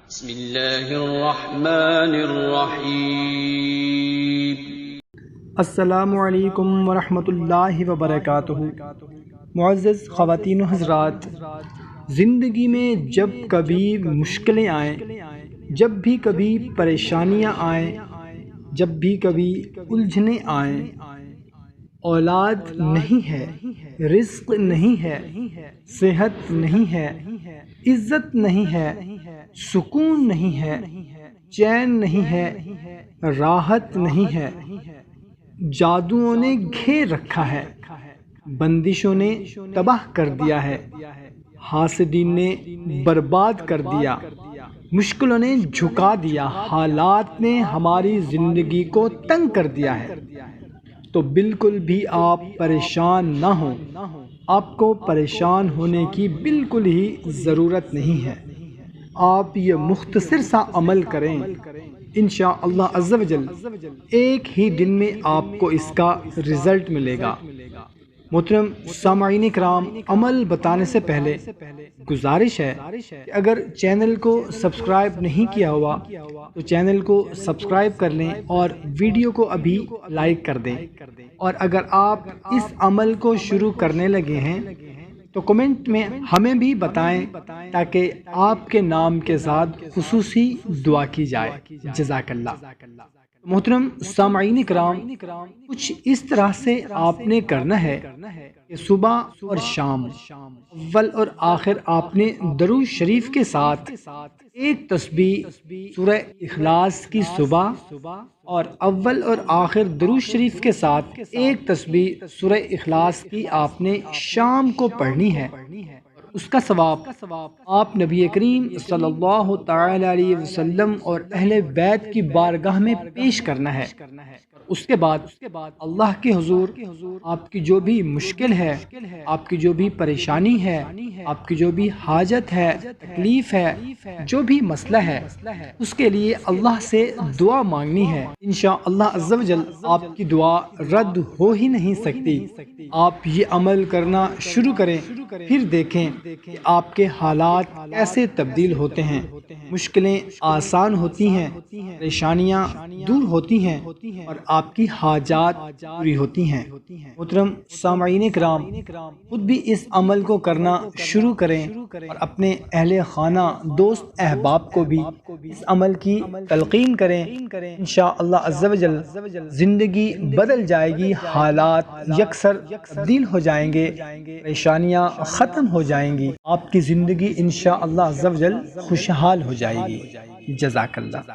بسم اللہ الرحمن الرحیم۔ السلام علیکم ورحمۃ اللہ وبرکاتہ۔ معزز خواتین و حضرات، زندگی میں جب کبھی مشکلیں آئیں، جب بھی کبھی پریشانیاں آئیں، جب بھی کبھی الجھنیں آئیں، اولاد نہیں ہے، رزق نہیں ہے، صحت نہیں ہے، عزت نہیں ہے، سکون نہیں ہے، چین نہیں ہے، راحت نہیں ہے، جادوؤں نے گھیر رکھا ہے، بندشوں نے تباہ کر دیا ہے، حاسدین نے برباد کر دیا، مشکلوں نے جھکا دیا، حالات نے ہماری زندگی کو تنگ کر دیا ہے، تو بالکل بھی آپ پریشان نہ ہوں۔ آپ کو پریشان ہونے کی بالکل ہی ضرورت نہیں ہے۔ آپ یہ مختصر سا عمل کریں، انشاءاللہ عز و جل ایک ہی دن میں آپ کو اس کا رزلٹ ملے گا۔ محترم سامعین کرام، عمل بتانے سے پہلے گزارش ہے کہ اگر چینل کو سبسکرائب نہیں کیا ہوا تو چینل کو سبسکرائب کر لیں اور ویڈیو کو ابھی لائک کر دیں، اور اگر آپ اس عمل کو شروع کرنے لگے ہیں تو کمنٹ میں ہمیں بھی بتائیں تاکہ آپ کے نام کے ساتھ خصوصی دعا کی جائے۔ جزاک اللہ۔ محترم سامعین کرام، کچھ اس طرح سے آپ نے کرنا ہے کہ صبح اور شام اول اور آخر آپ نے درود شریف کے ساتھ ایک تسبیح سورہ اخلاص کی صبح اور اول اور آخر درود شریف کے ساتھ ایک تسبیح سورہ اخلاص کی آپ نے شام کو پڑھنی ہے۔ اس کا ثواب آپ نبی کریم صلی اللہ تعالی علیہ وسلم اور اہل بیت کی بارگاہ میں پیش کرنا ہے۔ اس کے بعد اللہ کے حضور آپ کی جو بھی مشکل ہے، آپ کی جو بھی پریشانی ہے، آپ کی جو بھی حاجت ہے، تکلیف ہے، جو بھی مسئلہ ہے، اس کے لیے اللہ سے دعا مانگنی ہے۔ انشاءاللہ عز و جل آپ کی دعا رد ہو ہی نہیں سکتی۔ آپ یہ عمل کرنا شروع کریں، پھر دیکھیں کہ آپ کے حالات کیسے تبدیل ہوتے ہیں، مشکلیں آسان ہوتی ہیں، پریشانیاں دور ہوتی ہیں اور آپ کی حاجات پوری ہوتی ہیں۔ محترم سامعین کرام، خود بھی اس عمل کو کرنا شروع کریں اور اپنے اہل خانہ، دوست احباب کو بھی اس عمل کی تلقین کریں۔ انشاءاللہ عز و جل زندگی بدل جائے گی، حالات یکسر تبدیل ہو جائیں گے، پریشانیاں ختم ہو جائیں گی، آپ کی زندگی انشاءاللہ عز و جل خوشحال ہو جائے گی۔ جزاک اللہ۔